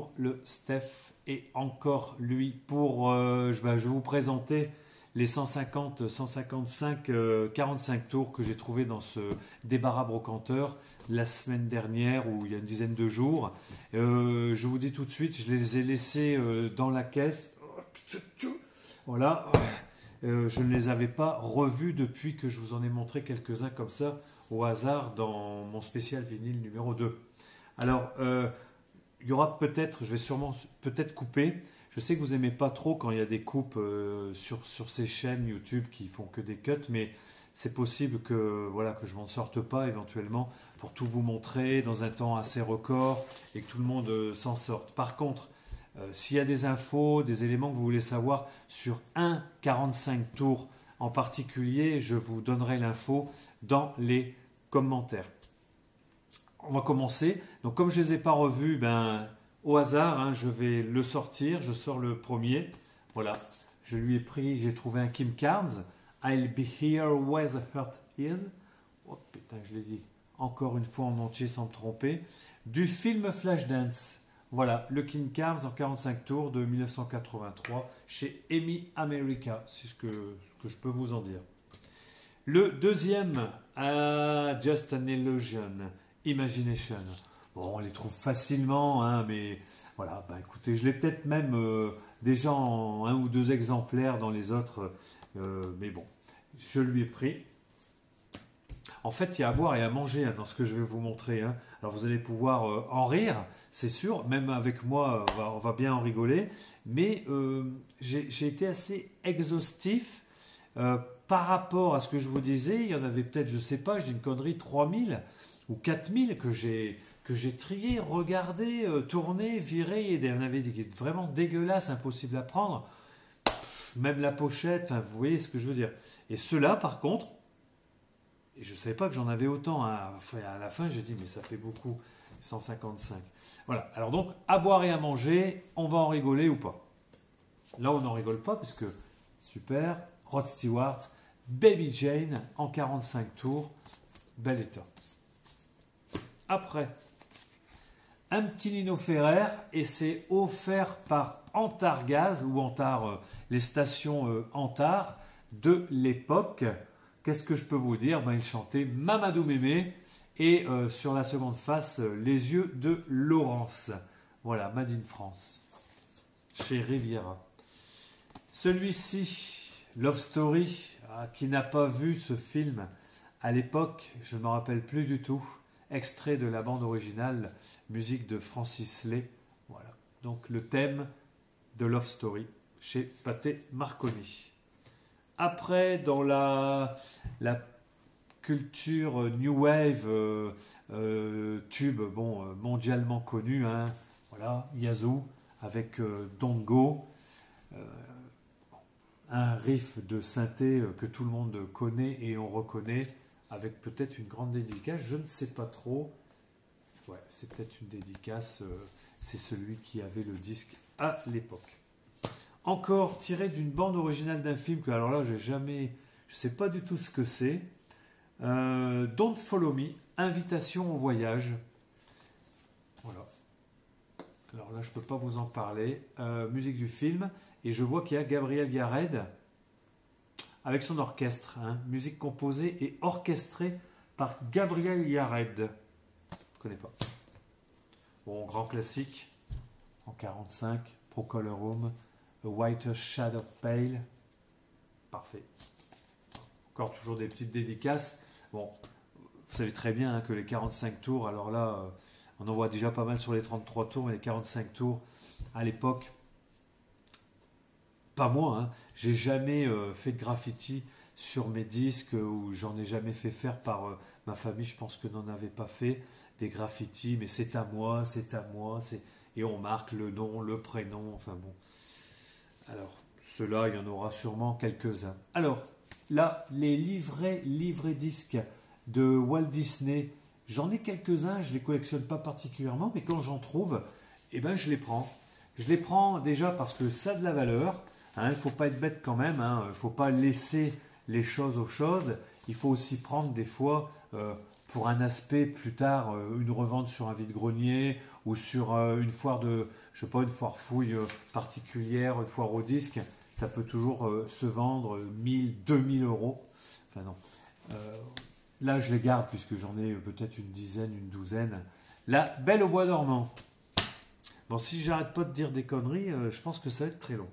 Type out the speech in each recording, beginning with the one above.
bonjour le Steph et encore lui pour je vais vous présenter les 150, 155, 45 tours que j'ai trouvé dans ce débarras brocanteur la semaine dernière ou il y a une dizaine de jours. Je vous dis tout de suite, je les ai laissés dans la caisse. Voilà. Je ne les avais pas revus depuis que je vous en ai montré quelques-uns comme ça au hasard dans mon spécial vinyle numéro 2. Alors, il y aura peut-être, je vais sûrement peut-être couper. Je sais que vous n'aimez pas trop quand il y a des coupes sur ces chaînes YouTube qui font que des cuts, mais c'est possible que, voilà, que je m'en sorte pas éventuellement pour tout vous montrer dans un temps assez record et que tout le monde s'en sorte. Par contre, s'il y a des infos, des éléments que vous voulez savoir sur un 45 tours en particulier, je vous donnerai l'info dans les commentaires. On va commencer. Donc comme je ne les ai pas revus, au hasard, hein, je vais le sortir. Je sors le premier. Voilà. Je lui ai pris, j'ai trouvé un Kim Carnes. I'll be here where the heart is. Oh putain, je l'ai dit encore une fois en entier sans me tromper. Du film Flashdance. Voilà, le Kim Carnes en 45 tours de 1983 chez EMI America. C'est ce que je peux vous en dire. Le deuxième, Just an Illusion, Imagination. Bon, on les trouve facilement, hein, mais voilà, écoutez, je l'ai peut-être même déjà en un ou deux exemplaires dans les autres, mais bon, je lui ai pris. En fait, il y a à boire et à manger hein, dans ce que je vais vous montrer. Hein. Alors, vous allez pouvoir en rire, c'est sûr. Même avec moi, on va bien en rigoler. Mais j'ai été assez exhaustif par rapport à ce que je vous disais. Il y en avait peut-être, je ne sais pas, je dis une connerie, 3000 ou 4000 que j'ai trié, regardé, tourné, viré. Et il y en avait des qui étaient vraiment dégueulasses, impossibles à prendre. Même la pochette, enfin, vous voyez ce que je veux dire. Et ceux-là, par contre, et je ne savais pas que j'en avais autant. Hein. À la fin, j'ai dit, mais ça fait beaucoup, 155. Voilà. Alors donc, à boire et à manger, on va en rigoler ou pas? Là, on n'en rigole pas, puisque, super, Rod Stewart, Baby Jane, en 45 tours, bel état. Après, un petit Nino Ferrer, et c'est offert par Antargaz, ou Antar, les stations Antar de l'époque. Qu'est-ce que je peux vous dire? Il chantait Mamadou Mémé et sur la seconde face, Les yeux de Laurence. Voilà, Made in France, chez Riviera. Celui-ci, Love Story, qui n'a pas vu ce film à l'époque, je ne me rappelle plus du tout. Extrait de la bande originale, musique de Francis Lay. Voilà, donc le thème de Love Story chez Pathé Marconi. Après, dans la culture New Wave, tube mondialement connu, hein, voilà, Yazoo avec Don't Go, un riff de synthé que tout le monde connaît et on reconnaît, avec peut-être une grande dédicace, je ne sais pas trop. Ouais, c'est peut-être une dédicace, c'est celui qui avait le disque à l'époque. Encore tiré d'une bande originale d'un film que, alors là, je ne sais pas du tout ce que c'est. Don't Follow Me, Invitation au voyage. Voilà. Alors là, je ne peux pas vous en parler. Musique du film. Et je vois qu'il y a Gabriel Yared avec son orchestre. Hein. Musique composée et orchestrée par Gabriel Yared. Je ne connais pas. Bon, grand classique. En 45, Procol Harum. A Whiter Shade of Pale. Parfait. Encore toujours des petites dédicaces. Bon, vous savez très bien hein, que les 45 tours, alors là, on en voit déjà pas mal sur les 33 tours, mais les 45 tours, à l'époque, pas moi, hein, j'ai jamais fait de graffiti sur mes disques ou j'en ai jamais fait faire par ma famille, je pense que n'en avait pas fait des graffitis, mais c'est à moi, et on marque le nom, le prénom, enfin bon. Alors, ceux-là, il y en aura sûrement quelques-uns. Alors, là, les livrets disques de Walt Disney, j'en ai quelques-uns, je ne les collectionne pas particulièrement, mais quand j'en trouve, eh ben, je les prends. Je les prends déjà parce que ça a de la valeur. Hein, il ne faut pas être bête quand même, hein, il ne faut pas laisser les choses aux choses. Il faut aussi prendre des fois, pour un aspect plus tard, une revente sur un vide-grenier ou sur une foire de, je sais pas, une foire fouille particulière, une foire au disque, ça peut toujours se vendre 1000, 2000 euros. Enfin non. Euh, Là, je les garde puisque j'en ai peut-être une dizaine, une douzaine. La Belle au bois dormant. Bon, si j'arrête pas de dire des conneries, je pense que ça va être très long.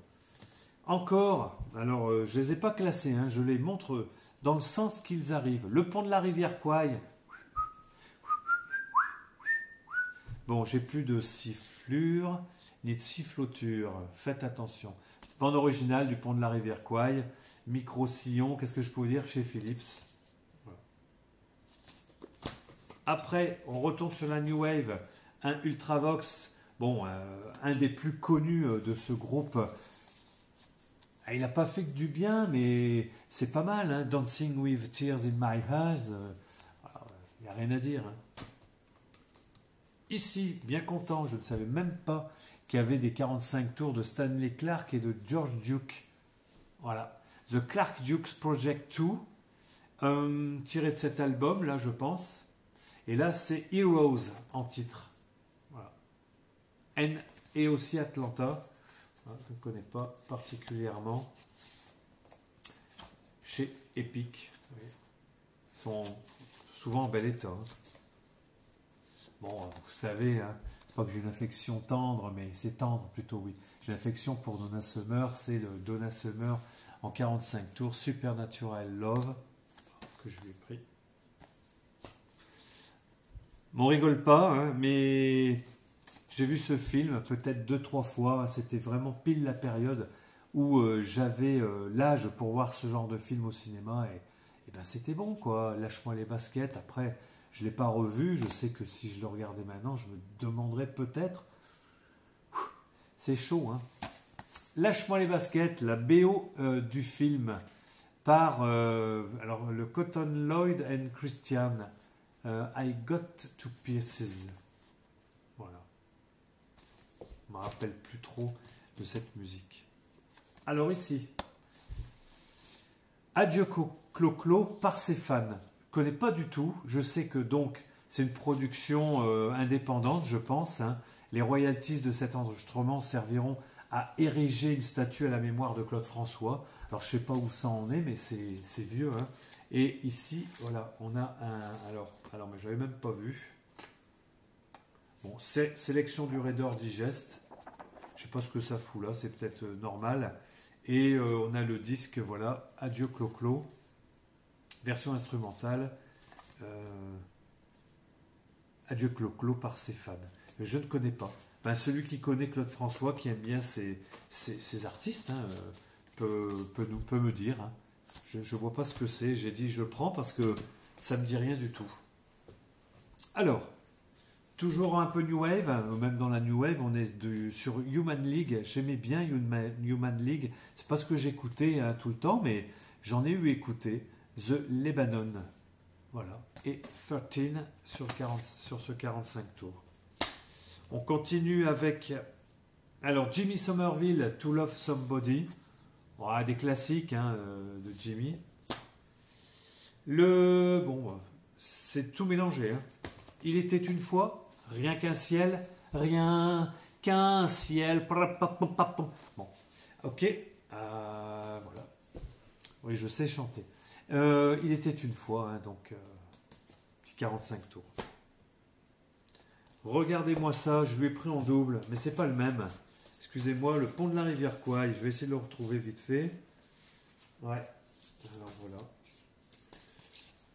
Encore, alors je les ai pas classés, hein, je les montre dans le sens qu'ils arrivent. Le pont de la rivière Kwai. Bon, j'ai plus de sifflure ni de siffloture. Faites attention. Bande originale du pont de la rivière Kwai. Micro-sillon, qu'est-ce que je peux vous dire chez Philips. Voilà. Après, on retourne sur la New Wave. Un Ultravox, bon, un des plus connus de ce groupe. Il n'a pas fait que du bien, mais c'est pas mal. Hein. Dancing with Tears in My Eyes, il n'y a rien à dire. Hein. Ici, bien content, je ne savais même pas qu'il y avait des 45 tours de Stanley Clarke et de George Duke. Voilà. The Clarke Dukes Project 2, tiré de cet album, là, je pense. Et là, c'est Heroes en titre. Voilà. N et aussi Atlanta. Je ne connais pas particulièrement. Chez Epic. Ils sont souvent en bel état. Hein. Bon, vous savez, hein, c'est pas que j'ai une affection tendre, mais c'est tendre plutôt, oui. J'ai une affection pour Donna Summer, c'est le Donna Summer en 45 tours, Supernatural Love, que je lui ai pris. Bon, on rigole pas, hein, mais j'ai vu ce film peut-être 2-3 fois, c'était vraiment pile la période où j'avais l'âge pour voir ce genre de film au cinéma, et ben c'était bon, quoi. Lâche-moi les baskets, après... Je ne l'ai pas revu, je sais que si je le regardais maintenant, je me demanderais peut-être. C'est chaud, hein. Lâche-moi les baskets, la BO du film par alors, le Cotton Lloyd and Christian. I Got to Pieces. Voilà. Je ne me rappelle plus trop de cette musique. Alors ici, Adieu Clo-Clo par ses fans. Je ne connais pas du tout. Je sais que donc c'est une production indépendante, je pense. Hein. Les royalties de cet enregistrement serviront à ériger une statue à la mémoire de Claude François. Alors je ne sais pas où ça en est, mais c'est vieux. Hein. Et ici, voilà, on a un... Alors mais je l'avais même pas vu. Bon, c'est sélection du Raider Digest. Je ne sais pas ce que ça fout là, c'est peut-être normal. Et on a le disque, voilà, Adieu Clo-Clo. Version instrumentale, Adieu Clo-Clo par ses fans. Je ne connais pas. Ben, celui qui connaît Claude François, qui aime bien ces artistes, hein, peut me dire. Hein. Je ne vois pas ce que c'est. J'ai dit je prends parce que ça ne me dit rien du tout. Alors, toujours un peu New Wave, hein, même dans la New Wave, on est sur Human League. J'aimais bien Human League. C'est pas ce que j'écoutais hein, tout le temps, mais j'en ai eu écouté. The Lebanon. Voilà. Et 13 sur ce 45 tours. On continue avec alors Jimmy Somerville, To Love Somebody. Bon, des classiques hein, de Jimmy. Bon, c'est tout mélangé. Hein. Il était une fois, rien qu'un ciel, rien qu'un ciel. Bon, ok. Voilà. Oui, je sais chanter. Il était une fois, hein, donc petit 45 tours. Regardez-moi ça, je lui ai pris en double, mais c'est pas le même. Excusez-moi, le pont de la rivière Kwai, je vais essayer de le retrouver vite fait. Ouais, alors voilà.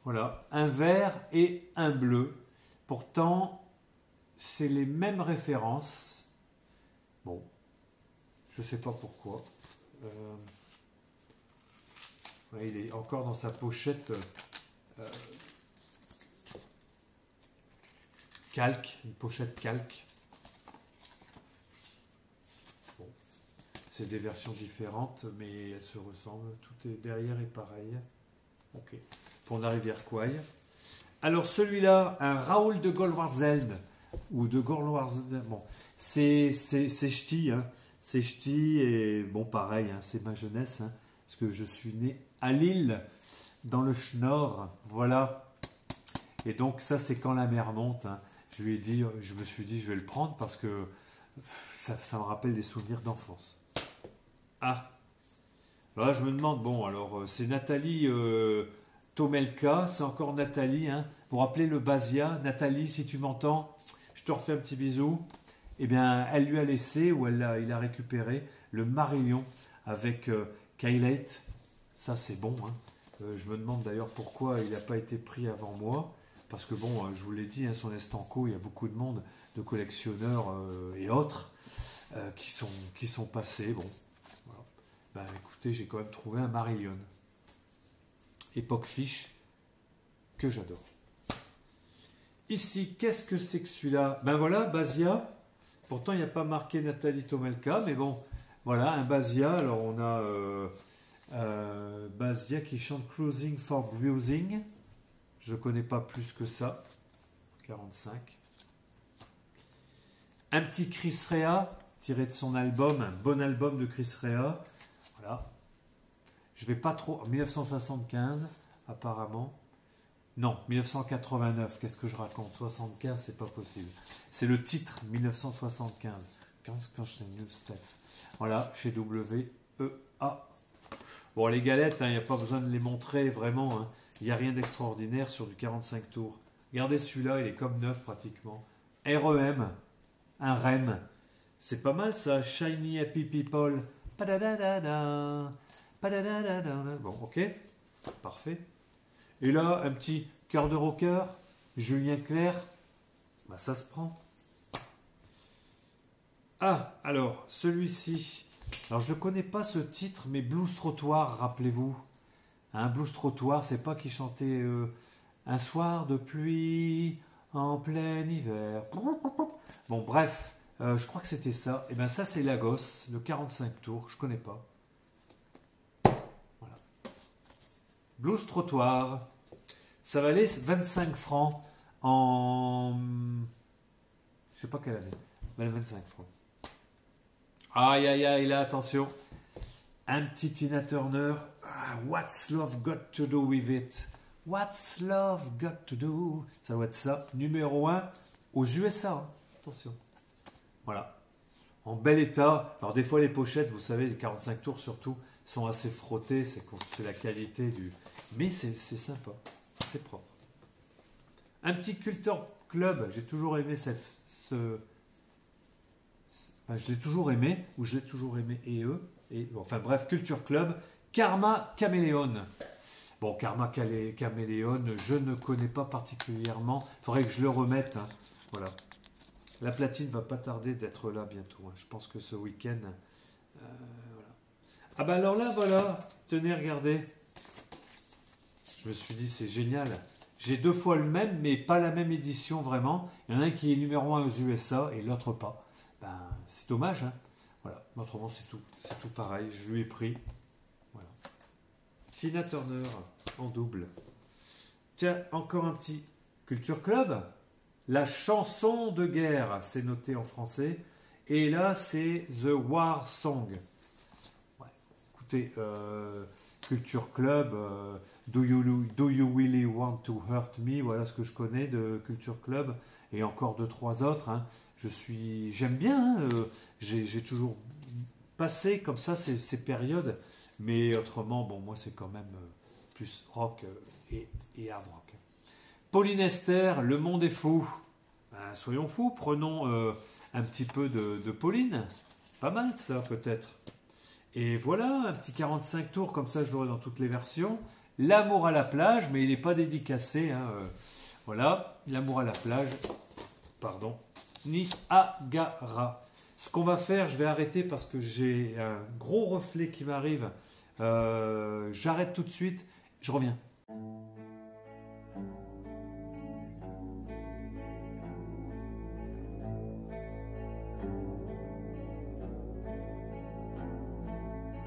Voilà, un vert et un bleu. Pourtant, c'est les mêmes références. Bon, je sais pas pourquoi. Ouais, il est encore dans sa pochette calque, une pochette calque. Bon, c'est des versions différentes, mais elles se ressemblent. Tout est derrière est pareil. Ok. Pont de la rivière Kwai. Alors celui-là, un Raoul de Goldwarzeld ou de Goldwarzeld. Bon, c'est ch'ti, hein. C'est ch'ti et bon pareil, hein, c'est ma jeunesse, hein, parce que je suis né à Lille, dans le Schnorr, voilà. Et donc ça c'est quand la mer monte. Hein. je lui ai dit, je me suis dit, je vais le prendre parce que ça me rappelle des souvenirs d'enfance. Ah, là je me demande, bon, alors c'est Nathalie Tomelka, c'est encore Nathalie, hein, pour appeler le Basia. Nathalie, si tu m'entends, je te refais un petit bisou. Eh bien, elle lui a laissé, ou il a récupéré le Marillion avec Kylate. Ça, c'est bon, hein. Je me demande d'ailleurs pourquoi il n'a pas été pris avant moi. Parce que bon, je vous l'ai dit, hein, son estanco, il y a beaucoup de monde, de collectionneurs et autres qui sont passés. Bon, voilà. Ben, écoutez, j'ai quand même trouvé un Marillion. Époque fiche, que j'adore. Ici, qu'est-ce que c'est que celui-là? Ben voilà, Basia. Pourtant, il n'y a pas marqué Nathalie Tomelka, mais bon, voilà, un Basia. Alors, on a Basia qui chante Cruising for Bruising. Je ne connais pas plus que ça. 45. Un petit Chris Rea, tiré de son album, un bon album de Chris Rea. Voilà. Je vais pas trop. 1975, apparemment. Non, 1989, qu'est-ce que je raconte? 75, c'est pas possible. C'est le titre, 1975. Quand je new Steph. Voilà, chez WEA. Bon, les galettes, il n'y a pas besoin de les montrer vraiment. Hein. Il n'y a rien d'extraordinaire sur du 45 tours. Regardez celui-là, il est comme neuf pratiquement. REM, un REM. C'est pas mal ça. Shiny Happy People. Padadadada, padadadada. Bon, ok. Parfait. Et là, un petit cœur de rocker. Julien Clerc. Bah, ça se prend. Ah, alors, celui-ci. Alors, je ne connais pas ce titre, mais Blues Trottoir, rappelez-vous. Un Blues Trottoir, c'est pas qui chantait un soir de pluie en plein hiver. Bon, bref, je crois que c'était ça. Et bien, ça, c'est Lagos, le 45 tours, je connais pas. Voilà. Blues Trottoir. Ça valait 25 francs en. Je sais pas quelle année. Mais 25 francs. Aïe, aïe, aïe, là, attention. Un petit Tina Turner. What's love got to do with it? What's love got to do? Ça doit être ça. Numéro 1 aux USA. Hein. Attention. Voilà. En bel état. Alors, des fois, les pochettes, vous savez, les 45 tours surtout, sont assez frottées. C'est la qualité du. Mais c'est sympa. C'est propre. Un petit Culture Club. J'ai toujours aimé Enfin, je l'ai toujours aimé, ou je l'ai toujours aimé et eux. Et, bon, enfin bref, Culture Club. Karma Caméléon. Bon, Karma Caméléon, je ne connais pas particulièrement. Il faudrait que je le remette. Hein. Voilà. La platine va pas tarder d'être là bientôt. Hein. Je pense que ce week-end. Voilà. Ah bah alors là, voilà. Tenez, regardez. Je me suis dit, c'est génial. J'ai 2 fois le même, mais pas la même édition vraiment. Il y en a un qui est numéro 1 aux USA et l'autre pas. Ben, c'est dommage. Hein. Voilà. Autrement, c'est tout pareil. Je lui ai pris. Voilà. Tina Turner en double. Tiens, encore un petit Culture Club. La chanson de guerre, c'est noté en français. Et là, c'est The War Song. Ouais. Écoutez, Culture Club, do you really want to hurt me? Voilà ce que je connais de Culture Club. Et encore 2-3 autres. Hein. J'aime bien. Hein, j'ai toujours passé comme ça ces périodes. Mais autrement, bon, moi, c'est quand même plus rock et hard rock. Pauline Esther, Le Monde est fou. Ben, soyons fous, prenons un petit peu de Pauline. Pas mal, ça, peut-être. Et voilà, un petit 45 tours, comme ça, je l'aurai dans toutes les versions. L'amour à la plage, mais il n'est pas dédicacé. Hein, voilà, L'amour à la plage. Pardon. Niagara. Ce qu'on va faire, je vais arrêter parce que j'ai un gros reflet qui m'arrive. J'arrête tout de suite. Je reviens.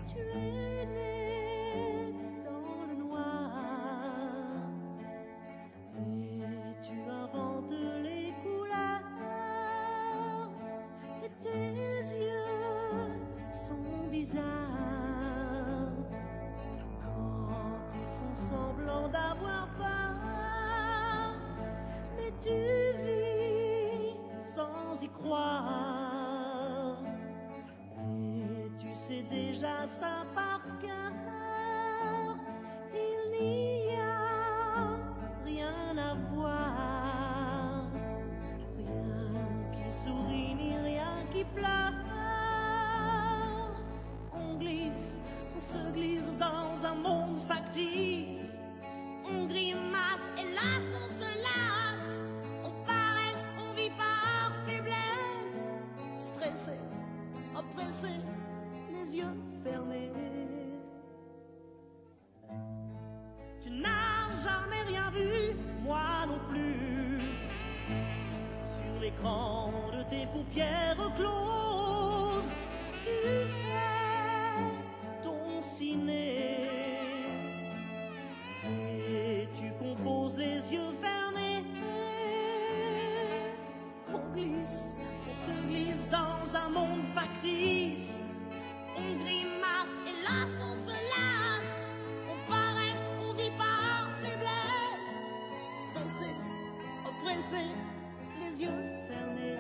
Tu es né dans le noir et tu inventes les couleurs et tes yeux sont bizarres quand ils font semblant d'avoir peur, mais tu vis sais déjà ça par cœur. Il n'y a rien à voir, rien qui sourit ni rien qui pleure. On se glisse dans un monde factice. On grimace, hélas, on se lasse. On paresse, on vit par faiblesse. Stressé, oppressé, les yeux fermés. Tu n'as jamais rien vu, moi non plus. Sur l'écran de tes paupières closes, tu fais ton ciné. Et tu composes les yeux fermés. On se glisse dans un monde factice. On grimace, hélas, on se lasse. On paresse, on vit par faiblesse. Stressé, oppressé, les yeux fermés.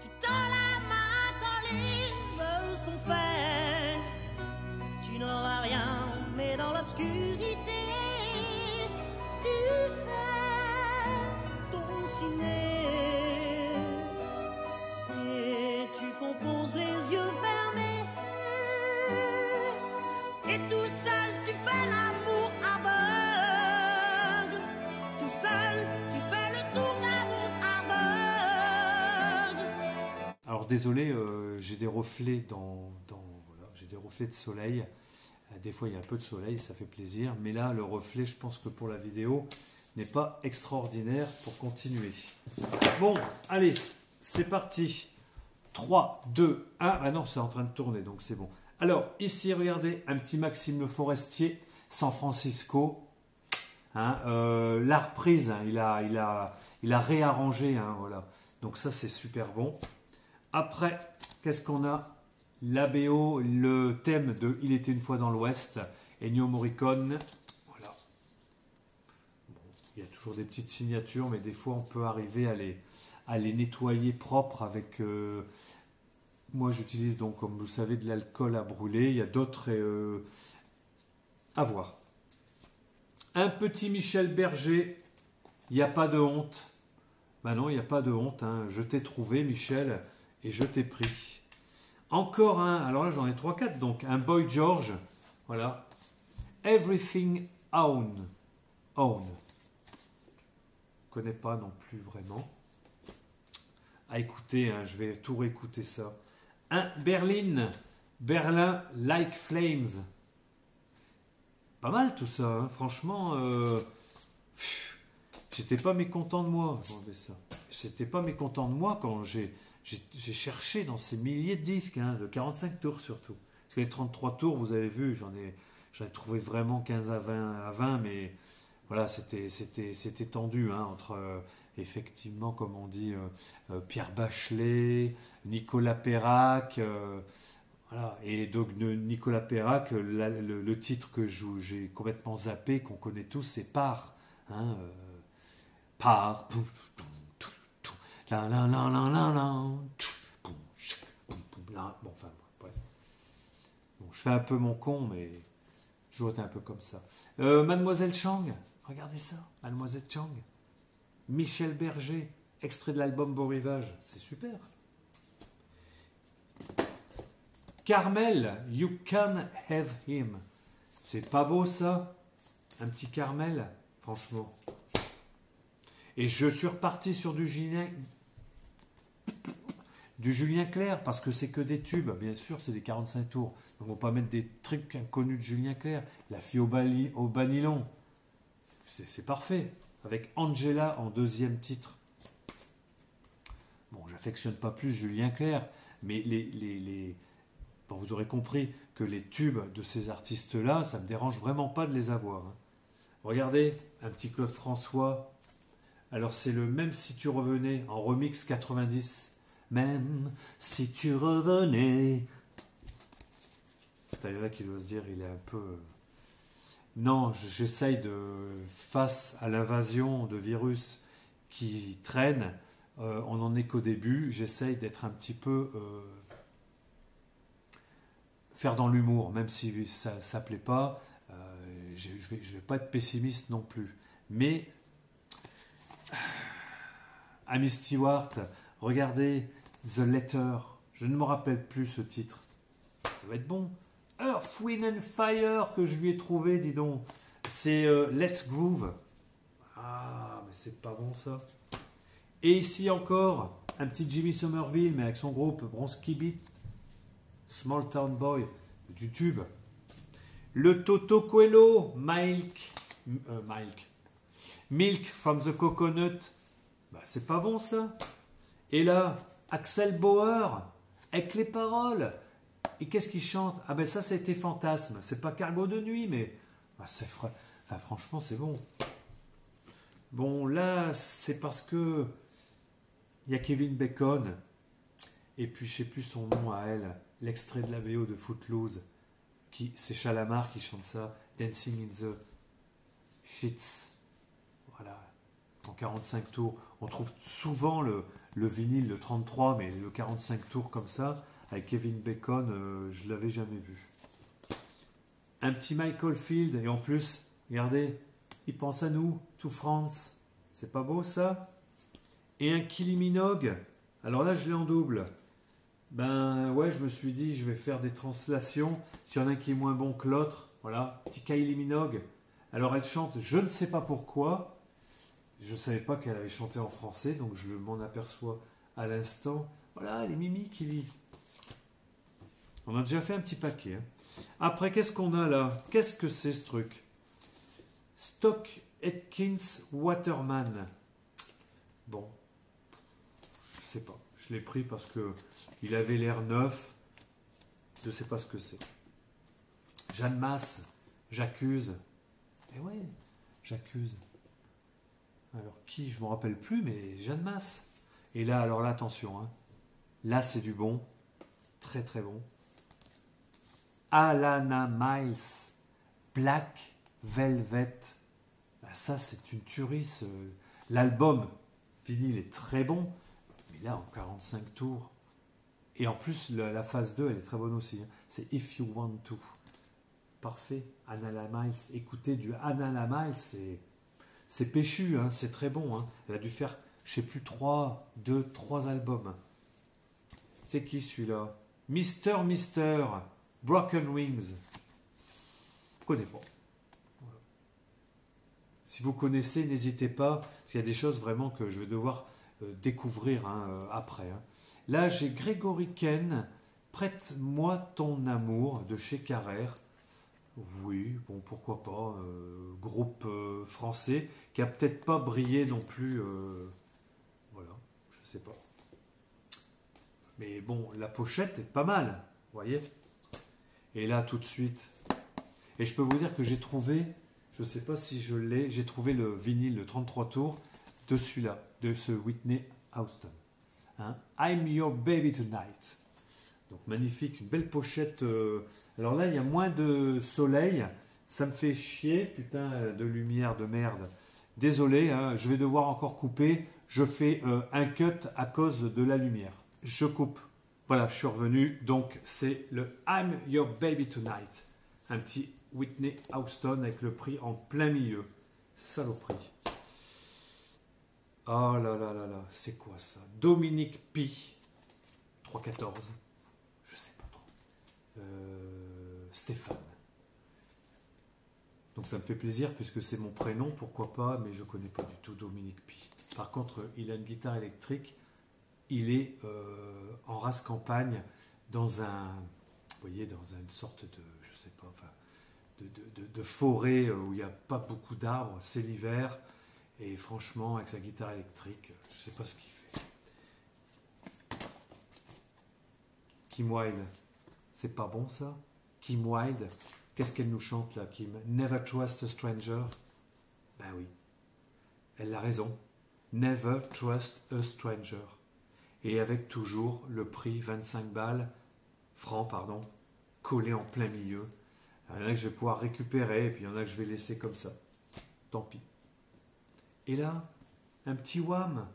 Tu tends la main quand les jeux sont faits. Tu n'auras rien, mais dans l'obscurité, tu fais ton ciné. Et tu composes les yeux fermés. Et tout seul, tu fais l'amour aveugle. Tout seul, tu fais le tour d'un monde aveugle. Alors désolé, j'ai des reflets voilà, j'ai des reflets de soleil. Des fois il y a un peu de soleil, ça fait plaisir. Mais là, le reflet, je pense que pour la vidéo, n'est pas extraordinaire pour continuer. Bon, allez, c'est parti. 3, 2, 1. Ah non, c'est en train de tourner, donc c'est bon. Alors, ici, regardez, un petit Maxime Le Forestier, San Francisco. Hein, la reprise, hein, il a réarrangé. Hein, voilà. Donc ça, c'est super bon. Après, qu'est-ce qu'on a? La BO, le thème de Il était une fois dans l'Ouest, Ennio Morricone. Voilà. Bon, il y a toujours des petites signatures, mais des fois, on peut arriver à les nettoyer propres avec... moi, j'utilise donc, comme vous le savez, de l'alcool à brûler. Il y a d'autres à voir. Un petit Michel Berger. Il n'y a pas de honte. Ben non, il n'y a pas de honte. Hein. Je t'ai trouvé, Michel, et je t'ai pris. Encore un. Alors là, j'en ai 3-4. Donc, un Boy George. Voilà. Everything Own. Own. Je ne connais pas non plus vraiment. À écouter, hein, je vais tout réécouter ça. Un Berlin Like Flames. Pas mal tout ça, hein. Franchement, j'étais pas mécontent de moi. J'étais pas mécontent de moi quand j'ai cherché dans ces milliers de disques, hein, de 45 tours surtout. Parce que les 33 tours, vous avez vu, j'en ai trouvé vraiment 15 à 20, mais voilà, c'était tendu, hein, entre effectivement, comme on dit, Pierre Bachelet, Nicolas Perrac, voilà. Et donc Nicolas Perrac, le titre que j'ai complètement zappé, qu'on connaît tous, c'est Par. Hein, Par. Bon, enfin, bref. Bon, je fais un peu mon con, mais j'ai toujours été un peu comme ça. Mademoiselle Chang, regardez ça, Mademoiselle Chang. Michel Berger, extrait de l'album Beau Rivage, c'est super. Carmel, You Can Have Him. C'est pas beau ça? Un petit Carmel, franchement. Et je suis reparti sur du Julien Clerc, parce que c'est que des tubes. Bien sûr, c'est des 45 tours. Donc on ne va pas mettre des trucs inconnus de Julien Clerc. La fille au banilon. C'est parfait. Avec Angela en deuxième titre. Bon, j'affectionne pas plus Julien Clerc, mais bon, vous aurez compris que les tubes de ces artistes-là, ça ne me dérange vraiment pas de les avoir. Hein. Regardez, un petit Claude François. Alors c'est le Même si tu revenais en remix 90. Même si tu revenais. Il y en a qui doivent se dire, il est un peu... Non, j'essaye de, face à l'invasion de virus qui traîne, On n'en est qu'au début. J'essaye d'être un petit peu... faire dans l'humour, même si ça ne plaît pas. Je vais pas être pessimiste non plus. Mais Amy Stewart, regardez The Letter. Je ne me rappelle plus ce titre. Ça va être bon. Earth, Wind and Fire que je lui ai trouvé, dis donc. C'est Let's Groove. Ah, mais c'est pas bon ça. Et ici encore, un petit Jimmy Somerville, mais avec son groupe Bronski Beat, Small Town Boy, du tube. Le Toto Coelho, Milk from the Coconut. Bah, c'est pas bon ça. Et là, Axel Bauer, avec les paroles. Et qu'est-ce qu'il chante? Ah ben ça c'était Fantasme. C'est pas Cargo de nuit, mais bah, enfin, franchement c'est bon. Bon là c'est parce que il y a Kevin Bacon et puis je sais plus son nom à elle, l'extrait de la BO de Footloose, c'est Chalamar qui chante ça, Dancing in the Sheets. Voilà, en 45 tours. On trouve souvent le vinyle, le 33, mais le 45 tours comme ça. Avec Kevin Bacon, je ne l'avais jamais vu. Un petit Michael Field, et en plus, regardez, il pense à nous, to France. C'est pas beau ça? Et un Kylie Minogue. Alors là, je l'ai en double. Ben ouais, je me suis dit, je vais faire des translations. S'il y en a un qui est moins bon que l'autre, voilà, petit Kylie Minogue. Alors elle chante, je ne sais pas pourquoi. Je ne savais pas qu'elle avait chanté en français, donc je m'en aperçois à l'instant. Voilà, les Mimi Kylie. On a déjà fait un petit paquet. Hein. Après, qu'est-ce qu'on a là? Qu'est-ce que c'est ce truc? Stock Aitken Waterman. Bon, je sais pas. Je l'ai pris parce que il avait l'air neuf. Je ne sais pas ce que c'est. Jeanne Masse, J'accuse. Eh ouais, J'accuse. Alors qui? Je ne me rappelle plus, mais Jeanne Masse. Et là, alors là, attention. Hein. Là, c'est du bon. Très très bon. Alana Miles, Black Velvet. Ben ça, c'est une tuerie. L'album vinyle est très bon. Mais là, en 45 tours. Et en plus, la phase 2, elle est très bonne aussi. Hein. C'est If You Want To. Parfait. Alana Miles. Écoutez, du Alana Miles, c'est péchu. Hein. C'est très bon. Hein. Elle a dû faire, je ne sais plus, 3 albums. C'est qui celui-là? Mister. Broken Wings. Je ne connais pas. Voilà. Si vous connaissez, n'hésitez pas, parce qu'il y a des choses vraiment que je vais devoir découvrir hein, après. Hein. Là, j'ai Gregory Ken, Prête-moi ton amour, de chez Carrère. Oui, bon, pourquoi pas. Groupe français, qui a peut-être pas brillé non plus. Voilà, je sais pas. Mais bon, la pochette est pas mal, vous voyez. Et là, tout de suite, et je peux vous dire que j'ai trouvé, je ne sais pas si je l'ai, j'ai trouvé le vinyle, le 33 tours, de celui-là, de ce Whitney Houston. Hein, I'm Your Baby Tonight. Donc magnifique, une belle pochette. Alors là, il y a moins de soleil, ça me fait chier, putain de lumière de merde. Désolé, hein, je vais devoir encore couper, je fais un cut à cause de la lumière. Je coupe. Voilà, je suis revenu. Donc, c'est le I'm Your Baby Tonight. Un petit Whitney Houston avec le prix en plein milieu. Saloperie. Oh là là là là, c'est quoi ça? Dominique P. 3,14. Je sais pas trop. Stéphane. Donc, ça me fait plaisir puisque c'est mon prénom, pourquoi pas, mais je connais pas du tout Dominique P. Par contre, il a une guitare électrique. Il est en race campagne dans vous voyez, dans une sorte de, je sais pas, enfin, de forêt où il n'y a pas beaucoup d'arbres, c'est l'hiver, et franchement, avec sa guitare électrique, je sais pas ce qu'il fait. Kim Wilde, c'est pas bon ça? Kim Wilde, qu'est-ce qu'elle nous chante là, Kim? Never trust a stranger. Ben oui, elle a raison. Never trust a stranger. Et avec toujours le prix 25 francs, collé en plein milieu. Il y en a que je vais pouvoir récupérer, et puis il y en a que je vais laisser comme ça. Tant pis. Et là, un petit Wham.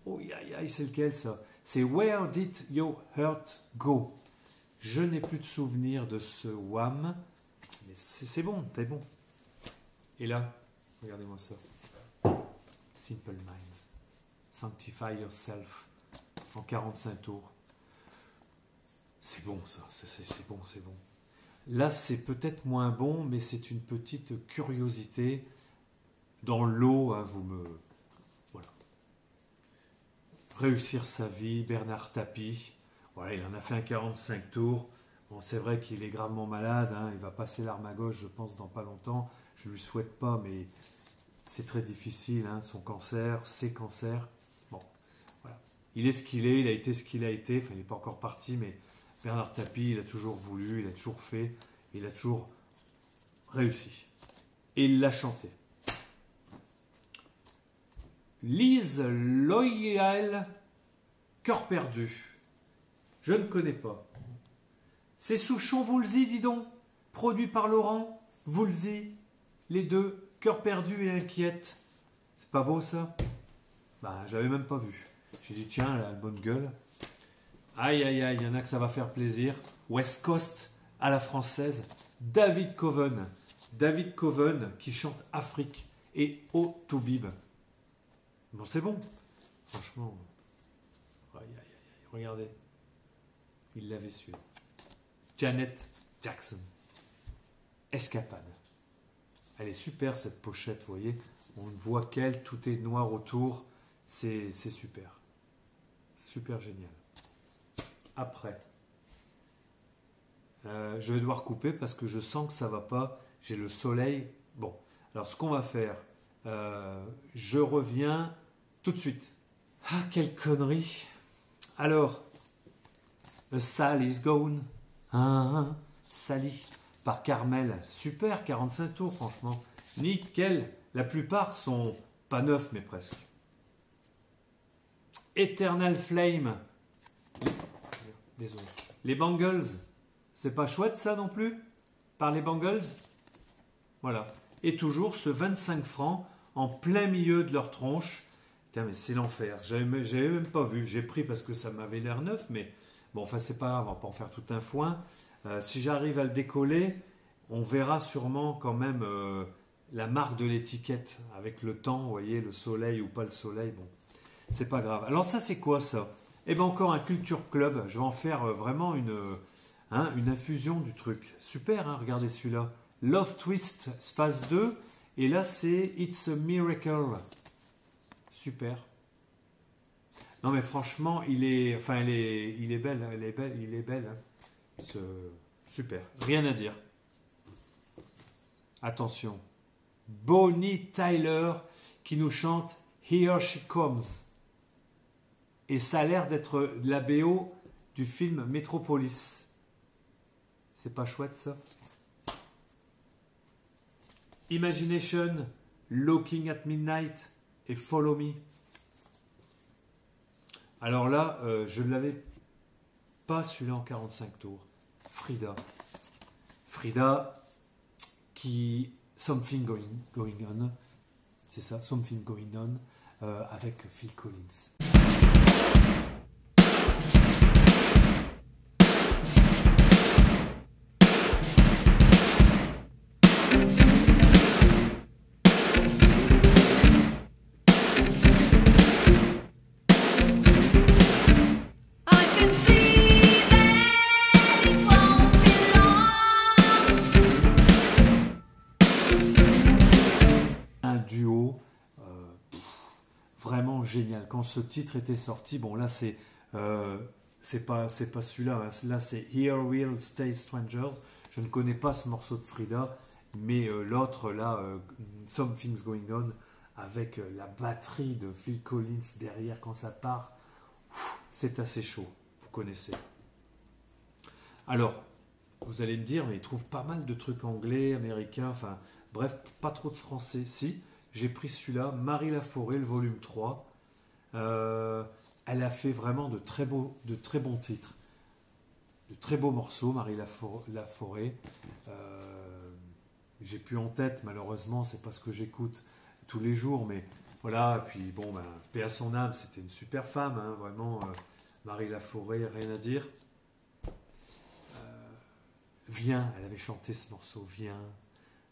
Oh, aïe, aïe, c'est lequel ça? C'est Where Did Your Heart Go? Je n'ai plus de souvenir de ce Wham. Mais c'est bon, c'est bon. Et là, regardez-moi ça. Simple Minds. Sanctify Yourself. En 45 tours. C'est bon ça, c'est bon, c'est bon. Là, c'est peut-être moins bon, mais c'est une petite curiosité. Dans l'eau, hein, vous me... Voilà. Réussir sa vie, Bernard Tapie. Voilà, il en a fait un 45 tours. Bon, c'est vrai qu'il est gravement malade, hein, il va passer l'arme à gauche, je pense, dans pas longtemps. Je ne lui souhaite pas, mais c'est très difficile, hein, son cancer, ses cancers. Bon, voilà. Il est ce qu'il est, il a été ce qu'il a été. Enfin, il n'est pas encore parti, mais Bernard Tapie, il a toujours voulu, il a toujours fait, il a toujours réussi. Et il l'a chanté. Lise Loyal, Cœur perdu. Je ne connais pas. C'est Souchon Woolsey, dis donc, produit par Laurent Woolsey, les deux, Cœur perdu et inquiète. C'est pas beau ça? Bah, j'avais même pas vu. J'ai dit tiens, elle a une bonne gueule. Aïe aïe aïe, il y en a que ça va faire plaisir. West Coast à la française, David Coven. David Coven qui chante Afrique et O Toubib. Bon, c'est bon. Franchement. Aïe aïe aïe, regardez. Il l'avait su. Janet Jackson. Escapade. Elle est super cette pochette, vous voyez. On ne voit qu'elle, tout est noir autour. C'est super. Super génial. Après. Je vais devoir couper parce que je sens que ça va pas. J'ai le soleil. Bon. Alors ce qu'on va faire. Je reviens tout de suite. Ah, quelle connerie. Alors. A Sally's Gone. Sally. Par Carmel. Super, 45 tours, franchement. Nickel. La plupart sont pas neufs, mais presque. Eternal Flame. Désolé. Les Bangles. C'est pas chouette, ça, non plus? Par les Bangles. Voilà. Et toujours ce 25 francs en plein milieu de leur tronche. Putain, mais c'est l'enfer. J'avais même pas vu. J'ai pris parce que ça m'avait l'air neuf, mais bon, enfin, c'est pas grave. On va pas en faire tout un foin. Si j'arrive à le décoller, on verra sûrement quand même la marque de l'étiquette avec le temps, vous voyez, le soleil ou pas le soleil. Bon, c'est pas grave. Alors ça, c'est quoi ça? Eh bien, encore un Culture Club. Je vais en faire vraiment une infusion du truc. Super, hein, regardez celui-là. Love Twist phase 2. Et là, c'est It's a Miracle. Super. Non, mais franchement, il est belle. Il est belle. Hein. Super. Rien à dire. Attention. Bonnie Tyler qui nous chante Here She Comes. Et ça a l'air d'être la BO du film Metropolis. C'est pas chouette ça? Imagination, Looking at Midnight et Follow Me. Alors là, je ne l'avais pas celui-là en 45 tours. Frida qui Something Going On, c'est ça, Something Going On avec Phil Collins. Vraiment génial. Quand ce titre était sorti, bon là c'est pas celui-là, hein. Là c'est Here We'll Stay Strangers. Je ne connais pas ce morceau de Frida, mais l'autre là, Something's Going On, avec la batterie de Phil Collins derrière quand ça part, c'est assez chaud. Vous connaissez. Alors, vous allez me dire, mais il trouve pas mal de trucs anglais, américains, enfin bref, pas trop de français. Si. J'ai pris celui-là, Marie Laforêt, le volume 3. Elle a fait vraiment de très bons titres. De très beaux morceaux, Marie Laforêt. J'ai plus en tête, malheureusement, c'est pas ce que j'écoute tous les jours, mais Voilà, et puis bon, ben, paix à son âme, c'était une super femme, hein, vraiment, Marie Laforêt, rien à dire. Viens, elle avait chanté ce morceau, viens,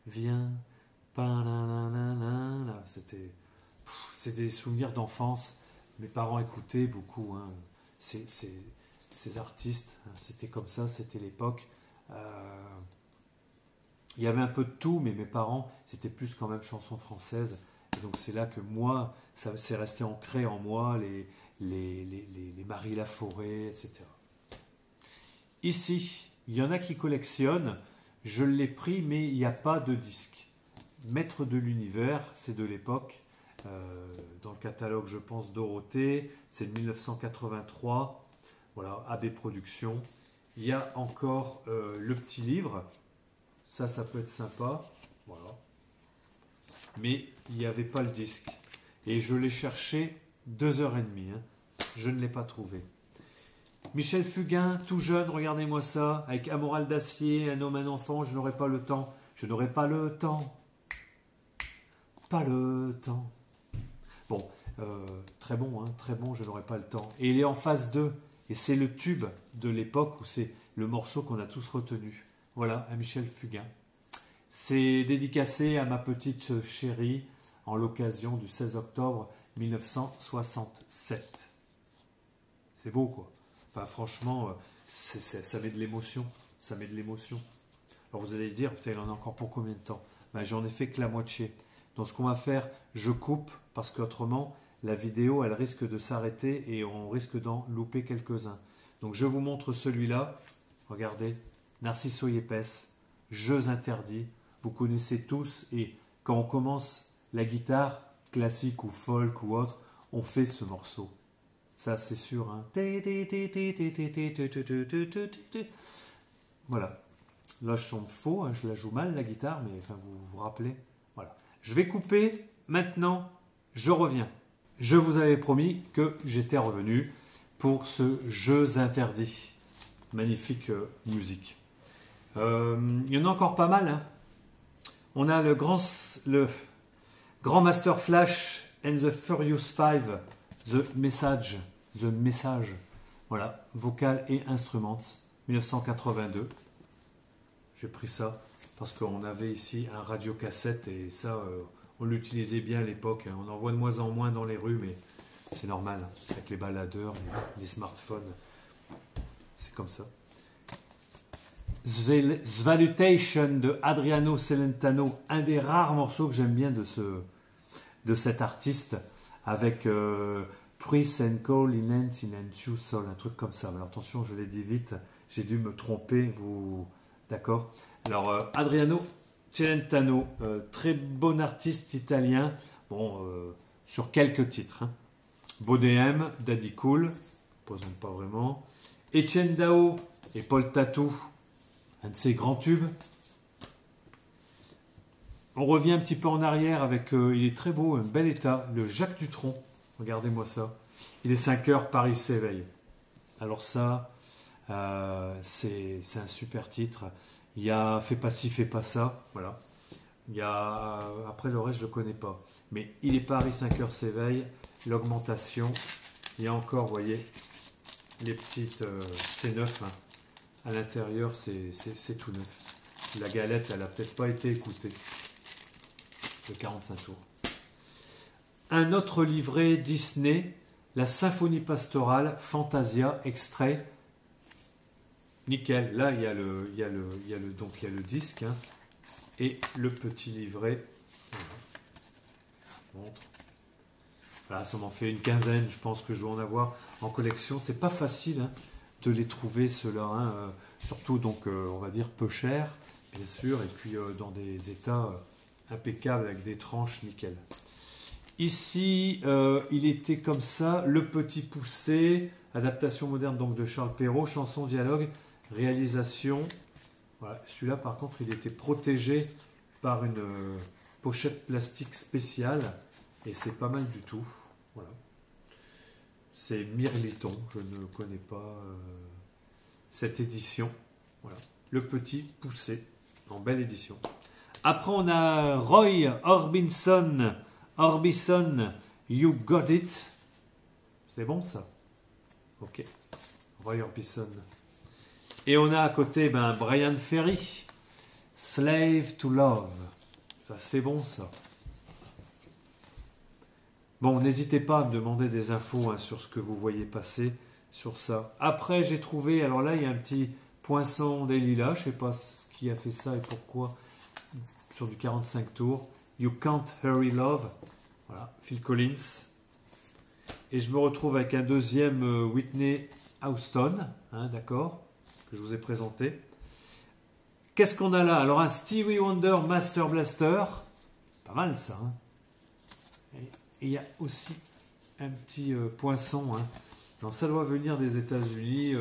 viens, pa-na-na-na-na-na. C'est des souvenirs d'enfance. Mes parents écoutaient beaucoup, hein, ces artistes, hein, c'était comme ça, c'était l'époque. Il y avait un peu de tout, mais mes parents, c'était plus quand même chanson française. Et donc c'est là que moi, ça s'est resté ancré en moi, les Marie Laforêt, etc. Ici, il y en a qui collectionnent, je l'ai pris, mais il n'y a pas de disque. Maître de l'univers, c'est de l'époque. Dans le catalogue, je pense, Dorothée, c'est de 1983. Voilà, AB Productions. Il y a encore le petit livre. Ça peut être sympa. Voilà. Mais il n'y avait pas le disque. Et je l'ai cherché 2h30. Hein. Je ne l'ai pas trouvé. Michel Fugain, tout jeune, regardez-moi ça, avec un moral d'acier, un homme, un enfant, je n'aurai pas le temps. Je n'aurai pas le temps. Pas le temps. Bon, très bon, hein, très bon, je n'aurai pas le temps. Et il est en phase 2. Et c'est le tube de l'époque où c'est le morceau qu'on a tous retenu. Voilà, à Michel Fugain. C'est dédicacé à ma petite chérie en l'occasion du 16 octobre 1967. C'est beau, quoi. Enfin, franchement, ça met de l'émotion. Ça met de l'émotion. Alors vous allez dire, putain, il en a encore pour combien de temps? Ben, j'en ai fait que la moitié. Donc ce qu'on va faire, je coupe, parce qu'autrement, la vidéo, elle risque de s'arrêter et on risque d'en louper quelques-uns. Donc je vous montre celui-là. Regardez, Narciso Yepes, Jeux interdits. Vous connaissez tous, et quand on commence la guitare, classique ou folk ou autre, on fait ce morceau. Ça, c'est sûr. Hein. Voilà. Là, je chante faux, hein, je la joue mal, la guitare, mais enfin, vous vous rappelez. Voilà. Je vais couper. Maintenant, je reviens. Je vous avais promis que j'étais revenu pour ce Jeux interdits. Magnifique musique. Il y en a encore pas mal. Hein. On a le grand Master Flash and the Furious Five, The Message. Voilà, vocal et instruments, 1982. J'ai pris ça parce qu'on avait ici un radiocassette et ça, on l'utilisait bien à l'époque. Hein. On en voit de moins en moins dans les rues, mais c'est normal. Hein. Avec les baladeurs, les smartphones, c'est comme ça. Svalutation de Adriano Celentano, un des rares morceaux que j'aime bien de cet artiste, avec Priest and Call in Two Sol, un truc comme ça. Alors attention, je l'ai dit vite, j'ai dû me tromper, vous... D'accord. Alors Adriano Celentano, très bon artiste italien, bon, sur quelques titres. Hein. Bodhem, Daddy Cool, posons pas vraiment. Etienne Dao et Paul Tatou, un de ses grands tubes. On revient un petit peu en arrière avec, il est très beau, un bel état, le Jacques Dutronc. Regardez-moi ça. Il est 5 heures, Paris s'éveille. Alors ça, c'est un super titre. Il y a Fais pas ci, fais pas ça. Voilà. Il y a, après le reste, je ne connais pas. Mais il est Paris, 5 heures s'éveille. L'augmentation. Il y a encore, vous voyez, les petites... c'est neuf. Hein. À l'intérieur, c'est tout neuf. La galette, elle n'a peut-être pas été écoutée. De 45 tours. Un autre livret Disney, la symphonie pastorale, Fantasia, extrait. Nickel. Là, il y a le disque. Hein, et le petit livret. Voilà, ça m'en fait une quinzaine. Je pense que je dois en avoir en collection. C'est pas facile hein, de les trouver, ceux-là. Hein, surtout, donc, on va dire peu cher, bien sûr. Et puis, dans des états impeccables avec des tranches nickel. Ici, il était comme ça, Le Petit Poucet, adaptation moderne donc de Charles Perrault, chanson, dialogue, réalisation. Voilà. Celui-là, par contre, il était protégé par une pochette plastique spéciale et c'est pas mal du tout. Voilà. C'est Mirliton, je ne connais pas cette édition. Voilà. Le Petit Poucet, en belle édition. Après, on a Roy Orbison. Orbison, You Got It. C'est bon ça? Ok. Roy Orbison. Et on a à côté Brian Ferry, Slave to Love. Ça c'est bon ça. Bon, n'hésitez pas à me demander des infos sur ce que vous voyez passer sur ça. Après, j'ai trouvé, alors là, il y a un petit Poinçon des Lilas, je ne sais pas qui a fait ça et pourquoi, sur du 45 tours. You Can't Hurry Love, voilà, Phil Collins. Et je me retrouve avec un deuxième Whitney Houston, d'accord, que je vous ai présenté. Qu'est-ce qu'on a là? Alors un Stevie Wonder Master Blaster, pas mal ça. Et il y a aussi un petit Poinçon. Non, ça doit venir des États-Unis.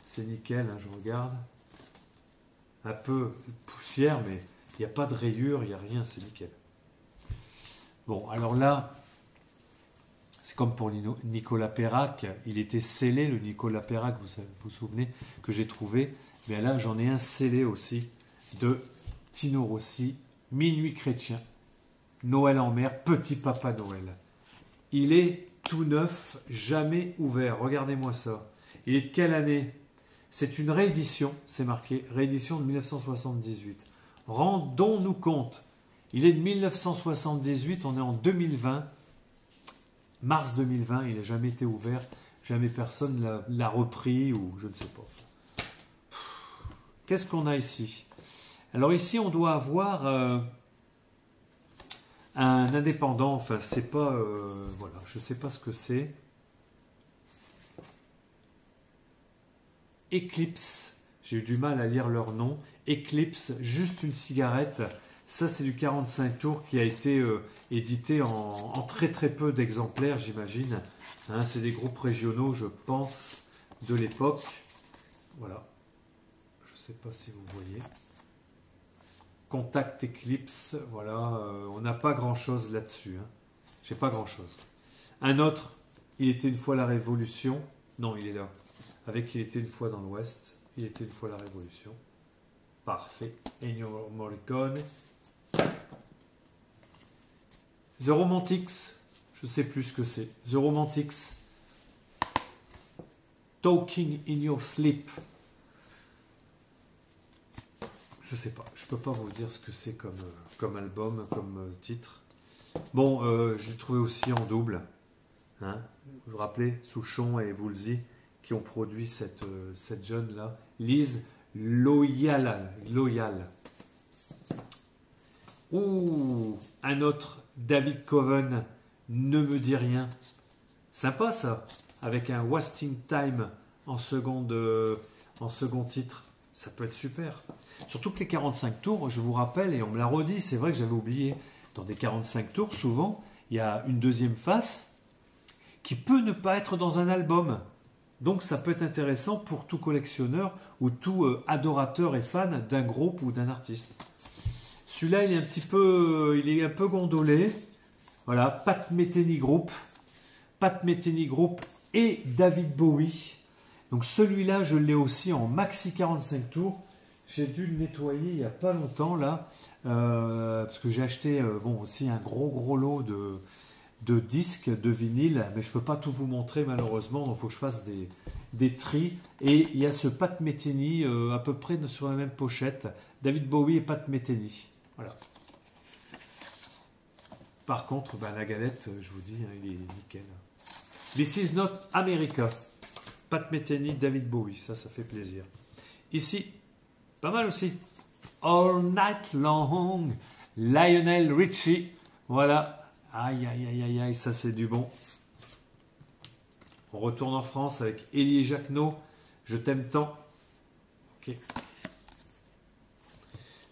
C'est nickel, je regarde. Un peu poussière, mais il n'y a pas de rayures, il n'y a rien, c'est nickel. Bon, alors là, c'est comme pour Nicolas Perrac. Il était scellé, le Nicolas Perrac, vous vous souvenez, que j'ai trouvé. Mais là, j'en ai un scellé aussi de Tino Rossi, Minuit chrétien. Noël en mer, Petit Papa Noël. Il est tout neuf, jamais ouvert. Regardez-moi ça. Il est de quelle année? C'est une réédition, c'est marqué, réédition de 1978. Rendons-nous compte. Il est de 1978, on est en 2020. Mars 2020, il n'a jamais été ouvert. Jamais personne l'a repris ou je ne sais pas. Qu'est-ce qu'on a ici? Alors ici, on doit avoir... un indépendant, enfin c'est pas, voilà, je sais pas ce que c'est. Eclipse, j'ai eu du mal à lire leur nom. Eclipse, juste une cigarette. Ça c'est du 45 tours qui a été édité en très très peu d'exemplaires, j'imagine. C'est des groupes régionaux, je pense, de l'époque. Voilà, je sais pas si vous voyez. Contact Eclipse, voilà, on n'a pas grand chose là-dessus. J'ai pas grand chose. Un autre, Il était une fois la Révolution. Non, il est là. Avec Il était une fois dans l'Ouest. Il était une fois la Révolution. Parfait. Ennio Morricone. The Romantics. Je sais plus ce que c'est. The Romantics. Talking in Your Sleep. Je sais pas, je peux pas vous dire ce que c'est comme album, comme titre. Bon, je l'ai trouvé aussi en double. Vous vous rappelez, Souchon et Woolsey qui ont produit cette jeune-là. Lise Loyal. Ouh, un autre, David Coven, Ne me dit rien. Sympa ça, avec un Wasting Time en second titre. Ça peut être super. Surtout que les 45 tours, je vous rappelle, et on me l'a redit, c'est vrai que j'avais oublié, dans des 45 tours, souvent, il y a une deuxième face qui peut ne pas être dans un album. Donc ça peut être intéressant pour tout collectionneur ou tout adorateur et fan d'un groupe ou d'un artiste. Celui-là, il est un peu gondolé. Voilà, Pat Metheny Group. Pat Metheny Group et David Bowie. Donc celui-là, je l'ai aussi en maxi 45 tours. J'ai dû le nettoyer il n'y a pas longtemps là, parce que j'ai acheté aussi un gros lot de disques, de vinyle, mais je ne peux pas tout vous montrer malheureusement, donc il faut que je fasse des tris. Et il y a ce Pat Metheny à peu près sur la même pochette, David Bowie et Pat Metheny. Voilà. Par contre, la galette, je vous dis, il est nickel. This is not America. Pat Metheny, David Bowie, ça fait plaisir. Ici, pas mal aussi. All Night Long, Lionel Richie. Voilà. Aïe, ça c'est du bon. On retourne en France avec Élie Jacquenot. Je t'aime tant. Ok.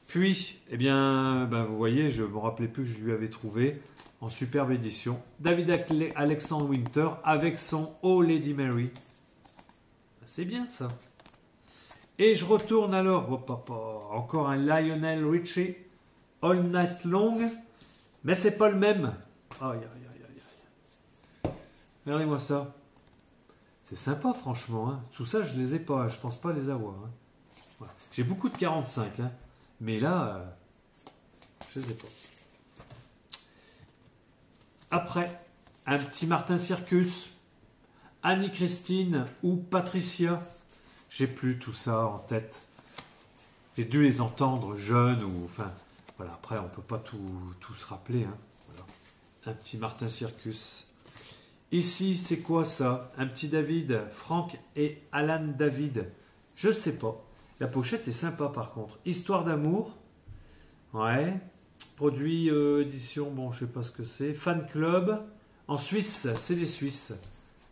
Puis, vous voyez, je ne me rappelais plus que je lui avais trouvé en superbe édition. David Alexandre Winter avec son Oh Lady Mary. C'est bien ça. Et je retourne alors, encore un Lionel Richie, All Night Long, mais c'est pas le même. Aïe. Regardez-moi ça. C'est sympa franchement. Tout ça je les ai pas, je pense pas les avoir. Voilà. J'ai beaucoup de 45, mais là, je les ai pas. Après, un petit Martin Circus, Annie-Christine ou Patricia. J'ai plus tout ça en tête. J'ai dû les entendre jeunes ou enfin voilà. Après, on peut pas tout se rappeler. Hein. Voilà. Un petit Martin Circus. Ici, c'est quoi ça? Un petit David, Franck et Alan David. Je ne sais pas. La pochette est sympa par contre. Histoire d'amour. Ouais. Produit édition, bon, je sais pas ce que c'est. Fan Club. En Suisse, c'est des Suisses.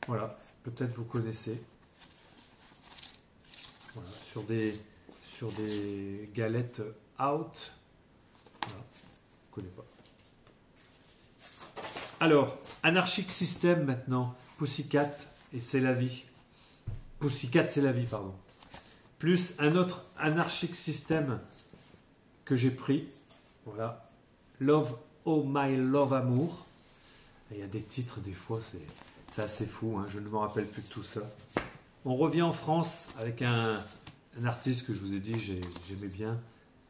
Voilà. Peut-être vous connaissez. Voilà. Sur des galettes out. Voilà. Je ne connais pas. Alors, Anarchic System maintenant. Pussycat et c'est la vie. Pussycat, c'est la vie, pardon. Plus un autre Anarchic System que j'ai pris. Voilà. Love, oh my love amour. Et il y a des titres, des fois, c'est assez fou. Hein, je ne me rappelle plus de tout ça. On revient en France avec un artiste que je vous ai dit, j'aimais bien.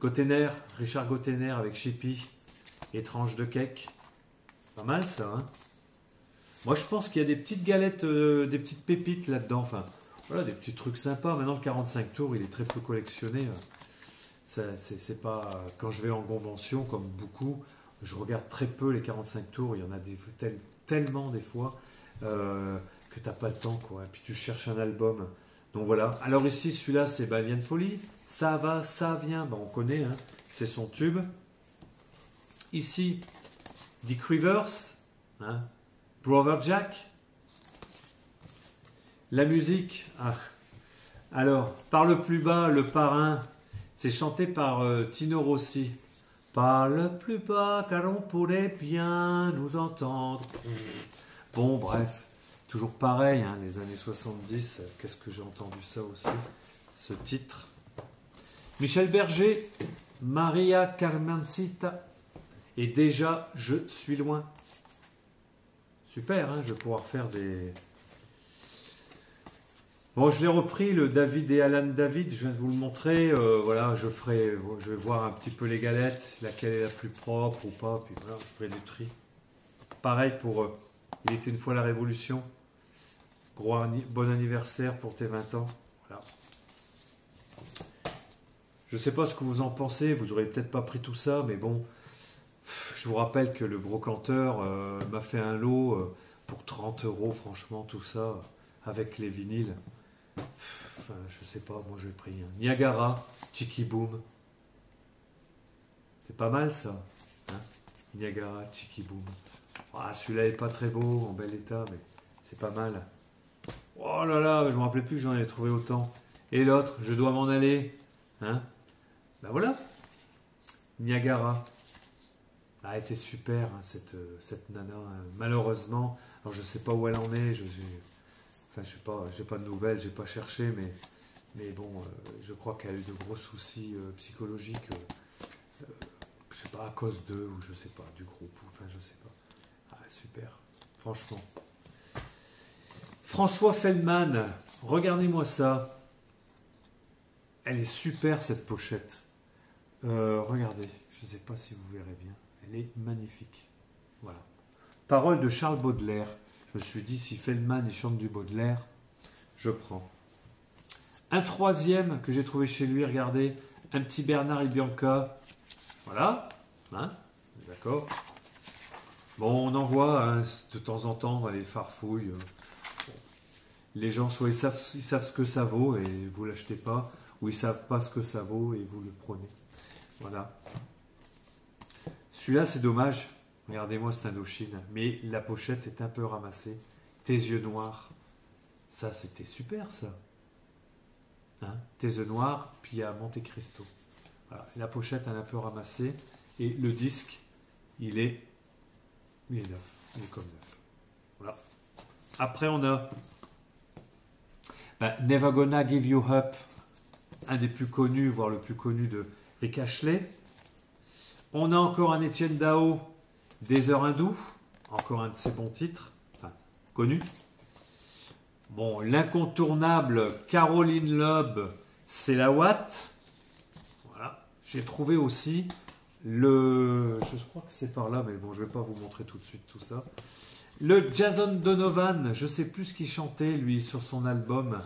Gottener, Richard Gottener avec Chippy. Étrange de cake. Pas mal ça, hein. Moi je pense qu'il y a des petites galettes, des petites pépites là-dedans. Enfin, voilà, des petits trucs sympas. Maintenant le 45 tours, il est très peu collectionné. C'est pas. Quand je vais en convention, comme beaucoup, je regarde très peu les 45 tours. Il y en a tellement des fois que t'as pas le temps, quoi. Et puis tu cherches un album. Donc voilà. Alors ici, celui-là, c'est Liane Folie. Ça va, ça vient. Ben, on connaît, hein. C'est son tube. Ici, Dick Rivers, hein, Brother Jack. La musique, alors, par le plus bas, le parrain, c'est chanté par Tino Rossi. Par le plus bas, car on pourrait bien nous entendre. Bon, bref, toujours pareil, hein, les années 70, qu'est-ce que j'ai entendu ça aussi, ce titre. Michel Berger, Maria Carmencita. Et déjà, je suis loin. Super, hein, je vais pouvoir faire des... Bon, je l'ai repris, le David et Alan David, je viens de vous le montrer. Voilà, je vais voir un petit peu les galettes, laquelle est la plus propre ou pas, puis voilà, je ferai du tri. Pareil pour Il était une fois la Révolution. Bon anniversaire pour tes 20 ans. Voilà. Je ne sais pas ce que vous en pensez, vous n'aurez peut-être pas pris tout ça, mais bon... Je vous rappelle que le brocanteur m'a fait un lot pour 30 €, franchement, tout ça, avec les vinyles. Enfin, je sais pas, moi j'ai pris un Niagara, Chicky Boom. C'est pas mal ça, hein, Niagara, Chicky Boom. Ah, celui-là est pas très beau, en bel état, mais c'est pas mal. Oh là là, je me rappelais plus que j'en avais trouvé autant. Et l'autre, je dois m'en aller. Hein, ben voilà, Niagara. Ah, elle était super, hein, cette nana. Hein. Malheureusement, alors je sais pas où elle en est. Enfin, je sais pas, j'ai pas de nouvelles, j'ai pas cherché, mais bon, je crois qu'elle a eu de gros soucis psychologiques. Je sais pas à cause d'eux ou je sais pas du groupe. Enfin, je sais pas. Ah, super, franchement. François Feldman, regardez-moi ça. Elle est super cette pochette. Regardez, je sais pas si vous verrez bien. Elle est magnifique. Voilà. Paroles de Charles Baudelaire. Je me suis dit, si Feldman il chante du Baudelaire, je prends. Un troisième que j'ai trouvé chez lui, regardez, un petit Bernard et Bianca. Voilà. Hein, d'accord. Bon, on en voit hein, de temps en temps dans les farfouilles. Les gens, soit ils savent ce que ça vaut et vous ne l'achetez pas, ou ils ne savent pas ce que ça vaut et vous le prenez. Voilà. Celui-là, c'est dommage. Regardez-moi cette Indochine. Mais la pochette est un peu ramassée. Tes yeux noirs. Ça, c'était super, ça. Hein, tes yeux noirs, puis il y a Monte Cristo. Voilà. La pochette, elle est un peu ramassée. Et le disque, il est neuf. Il est comme neuf. Voilà. Après, on a Never Gonna Give You Up. Un des plus connus, voire le plus connu de Rick Astley. On a encore un Étienne Dao, Des heures hindoues, encore un de ses bons titres, enfin, connu. Bon, l'incontournable Caroline Loeb, c'est la Watt. Voilà. J'ai trouvé aussi Je crois que c'est par là, mais bon, je vais pas vous montrer tout de suite tout ça. Le Jason Donovan, je sais plus ce qu'il chantait lui sur son album.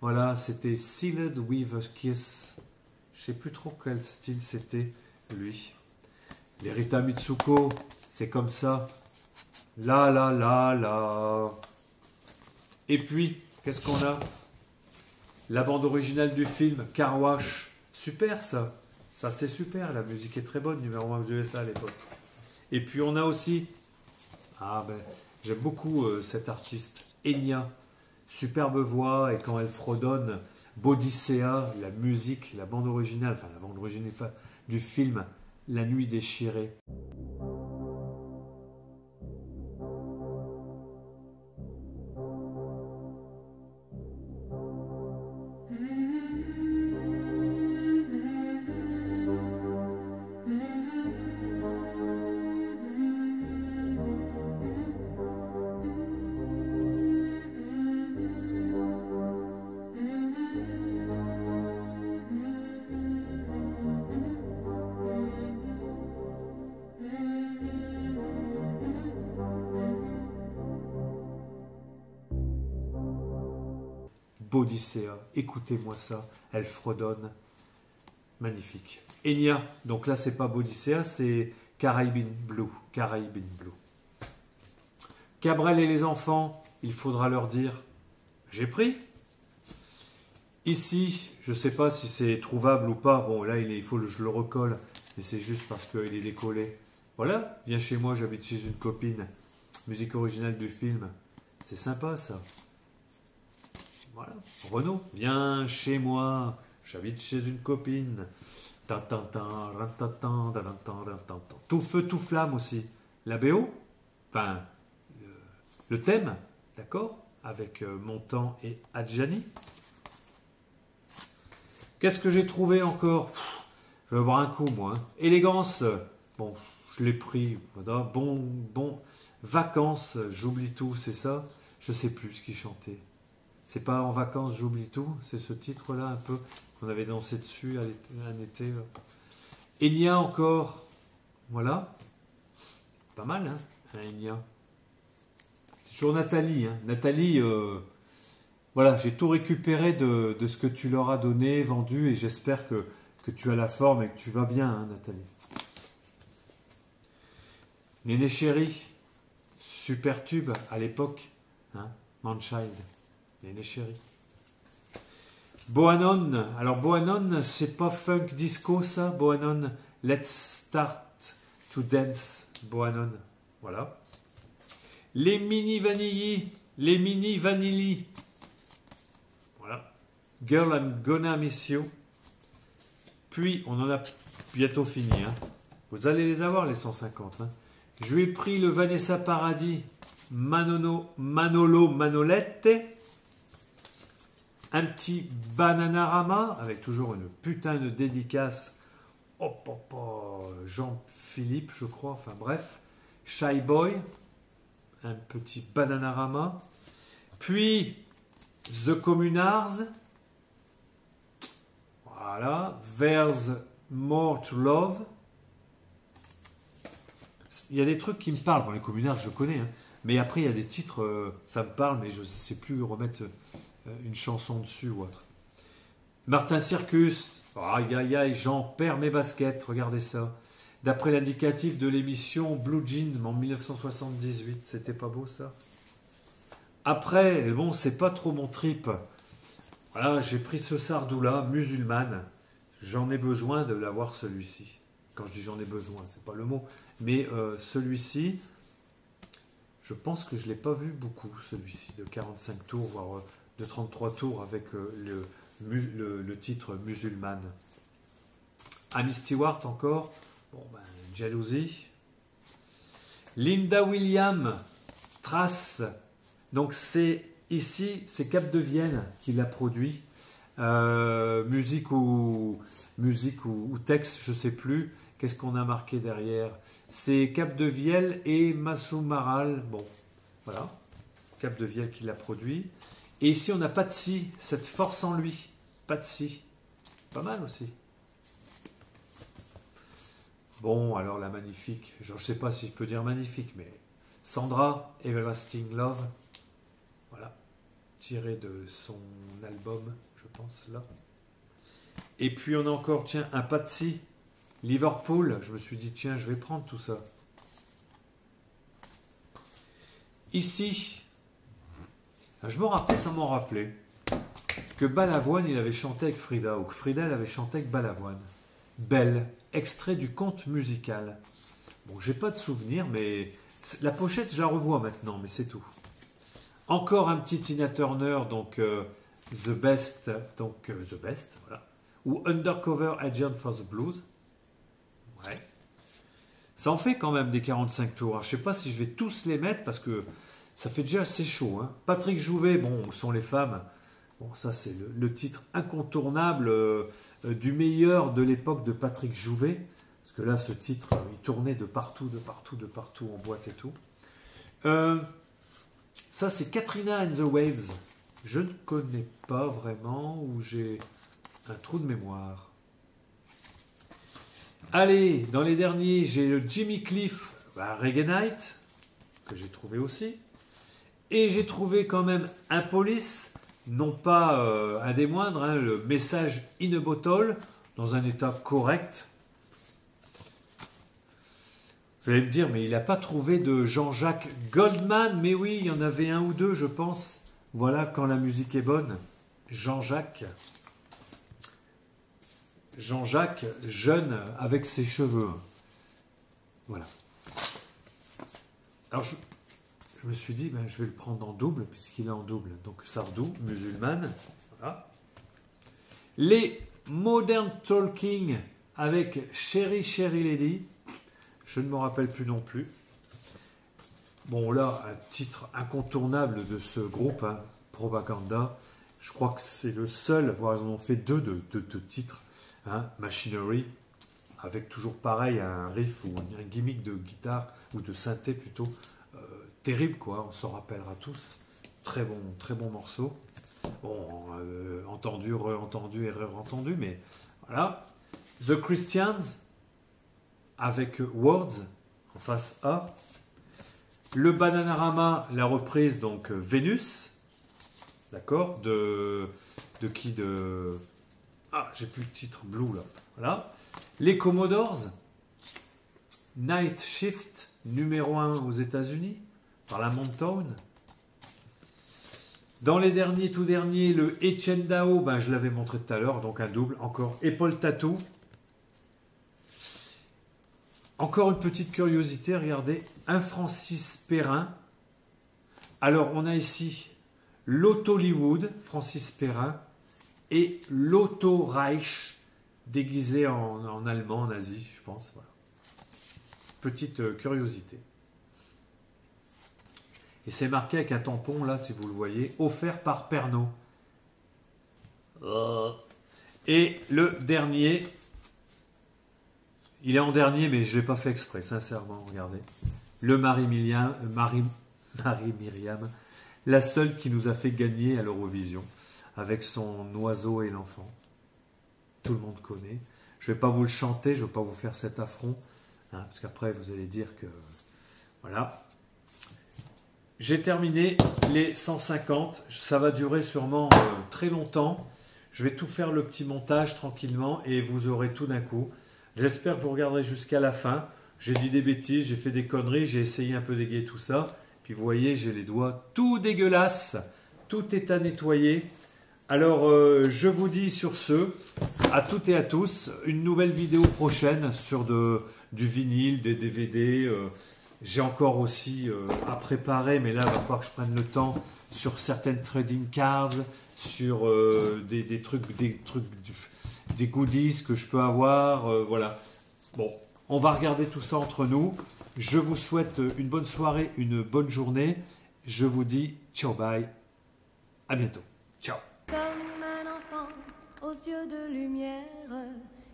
Voilà, c'était Sealed with a Kiss. Je sais plus trop quel style c'était lui. Les Rita Mitsuko, c'est comme ça. La la la la. Et puis, qu'est-ce qu'on a? La bande originale du film Car Wash. Super ça. Ça c'est super, la musique est très bonne, numéro 1 de USA à l'époque. Et puis on a aussi, j'aime beaucoup cet artiste, Enya, superbe voix, et quand elle fredonne, Bodicea, la musique, la bande originale, enfin la bande originale du film La Nuit déchirée. Bodicea, écoutez-moi ça, elle fredonne, magnifique. Enya, donc là c'est pas Bodicea, c'est Caribbean Blue, Caribbean Blue. Cabrel et les enfants, il faudra leur dire, j'ai pris. Ici, je sais pas si c'est trouvable ou pas, bon là il faut que je le recolle, mais c'est juste parce qu'il est décollé. Voilà, viens chez moi, j'habite chez une copine, musique originale du film, c'est sympa ça. Voilà. Renaud, viens chez moi, j'habite chez une copine. Tout feu, tout flamme aussi. La BO, enfin, le thème, d'accord, avec Montand et Adjani. Qu'est-ce que j'ai trouvé encore? Je vais boire un coup, moi. Élégance, bon, je l'ai pris. Voilà. Bon. Vacances, j'oublie tout, c'est ça? Je sais plus ce qu'il chantait. C'est pas En vacances, j'oublie tout, c'est ce titre-là un peu qu'on avait dansé dessus un été. Enya encore, voilà, pas mal, hein, Enya. C'est toujours Nathalie, hein. Nathalie, voilà, j'ai tout récupéré de ce que tu leur as donné, vendu, et j'espère que tu as la forme et que tu vas bien, hein, Nathalie. Néné Chéri, super tube à l'époque, hein, Manchild. Néné Chéri. Bohannon. Alors Bohannon, c'est pas funk disco ça, Bohannon. Let's start to dance, Bohannon. Voilà. Les mini vanilli. Les mini vanilli. Voilà. Girl, I'm gonna miss you. Puis, on en a bientôt fini. Hein. Vous allez les avoir, les 150. Hein. Je lui ai pris le Vanessa Paradis, Manolo Manolette. Un petit Bananarama, avec toujours une putain de dédicace. Jean-Philippe, je crois. Enfin bref. Shy Boy. Un petit Bananarama. Puis, The Communards. Voilà. There's More to Love. Il y a des trucs qui me parlent. Bon, les Communards, je connais. Hein. Mais après, il y a des titres, ça me parle, mais je ne sais plus remettre une chanson dessus ou autre. Martin Circus. Aïe, aïe, aïe, j'en perds mes baskets. Regardez ça. D'après l'indicatif de l'émission Blue Jean en 1978. C'était pas beau, ça? Après, bon, c'est pas trop mon trip. Voilà, j'ai pris ce Sardou-là, musulmane. J'en ai besoin de l'avoir, celui-ci. Quand je dis j'en ai besoin, c'est pas le mot. Mais celui-ci, je pense que je ne l'ai pas vu beaucoup, celui-ci, de 45 tours, voire de 33 tours, avec le titre musulmane. Amy Stewart encore. Bon, ben, Jalousie. Linda Williams, Trace. Donc c'est ici, c'est Cap de Vienne qui l'a produit. Musique ou texte, je ne sais plus. Qu'est-ce qu'on a marqué derrière? C'est Cap de Vielle et Massou Maral. Bon, voilà. Cap de Vielle qui l'a produit. Et ici, on a Patsy, cette force en lui. Patsy. Pas mal aussi. Bon, alors la magnifique, je ne sais pas si je peux dire magnifique, mais Sandra, Everlasting Love, voilà, tiré de son album, je pense, là. Et puis on a encore, tiens, un Patsy, Liverpool, je me suis dit, tiens, je vais prendre tout ça. Ici, je me rappelais, ça m'en rappelait, que Balavoine, il avait chanté avec Frida, ou que Frida, elle avait chanté avec Balavoine. Belle, extrait du conte musical. Bon, j'ai pas de souvenir, mais la pochette, je la revois maintenant, mais c'est tout. Encore un petit Tina Turner, donc The Best, The Best, voilà. Ou Undercover Agent for the Blues. Ouais. Ça en fait quand même des 45 tours. Alors, je sais pas si je vais tous les mettre parce que ça fait déjà assez chaud. Hein. Patrick Jouvet, bon, où sont les femmes? Bon, ça c'est le titre incontournable du meilleur de l'époque de Patrick Jouvet. Parce que là, ce titre, il tournait de partout, en boîte et tout. Ça, c'est Katrina and the Waves. Je ne connais pas vraiment, ou j'ai un trou de mémoire. Allez, dans les derniers, j'ai le Jimmy Cliff, Reggae Night, que j'ai trouvé aussi. Et j'ai trouvé quand même un Police, non pas un des moindres, hein, le Message in a Bottle, dans un état correct. Vous allez me dire, mais il n'a pas trouvé de Jean-Jacques Goldman. Mais oui, il y en avait un ou deux, je pense. Voilà, quand la musique est bonne. Jean-Jacques, jeune, avec ses cheveux. Voilà. Alors, je me suis dit, ben, je vais le prendre en double, puisqu'il est en double. Donc, Sardou, musulmane. Voilà. Les Modern Talking avec Chérie, Chérie Lady. Je ne me rappelle plus non plus. Bon, là, un titre incontournable de ce groupe, hein, Propaganda. Je crois que c'est le seul, voire ils en ont fait deux de titres. Hein, Machinery, avec toujours pareil, un riff ou un gimmick de guitare, ou de synthé plutôt, terrible, quoi. On s'en rappellera tous. Très bon morceau. Bon, entendu, re-entendu et re-entendu, mais voilà. The Christians, avec Words en face A. Le Bananarama, la reprise, donc Vénus, d'accord, de qui? Ah, j'ai plus le titre, Blue là. Voilà. Les Commodores, Night Shift, numéro 1 aux États-Unis, par la Motown. Dans les derniers, tout derniers, le Echendao, ben, je l'avais montré tout à l'heure, donc un double, encore Épaule Tattoo. Encore une petite curiosité, regardez, un Francis Perrin. Alors, on a ici l'Auto-Hollywood, Francis Perrin, et l'Auto-Reich, déguisé en allemand, en nazi, je pense. Voilà. Petite curiosité. Et c'est marqué avec un tampon, là, si vous le voyez, offert par Pernod. Et le dernier... Il est en dernier, mais je ne l'ai pas fait exprès, sincèrement, regardez. Le Marie-Myriam, la seule qui nous a fait gagner à l'Eurovision, avec son oiseau et l'enfant. Tout le monde connaît. Je ne vais pas vous le chanter, je ne vais pas vous faire cet affront, hein, parce qu'après vous allez dire que... Voilà. J'ai terminé les 150, ça va durer sûrement très longtemps. Je vais tout faire le petit montage tranquillement et vous aurez tout d'un coup. J'espère que vous regarderez jusqu'à la fin. J'ai dit des bêtises, j'ai fait des conneries, j'ai essayé un peu d'égayer tout ça. Puis vous voyez, j'ai les doigts tout dégueulasses. Tout est à nettoyer. Alors, je vous dis sur ce, à toutes et à tous, une nouvelle vidéo prochaine sur du vinyle, des DVD. J'ai encore aussi à préparer, mais là, il va falloir que je prenne le temps sur certaines trading cards, sur des trucs, des goodies que je peux avoir, voilà. Bon, on va regarder tout ça entre nous. Je vous souhaite une bonne soirée, une bonne journée. Je vous dis ciao, bye. À bientôt. Ciao. Comme un enfant aux yeux de lumière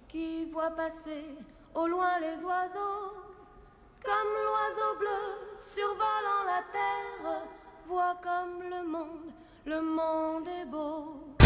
qui voit passer au loin les oiseaux. Comme l'oiseau bleu survolant la terre, voit comme le monde est beau.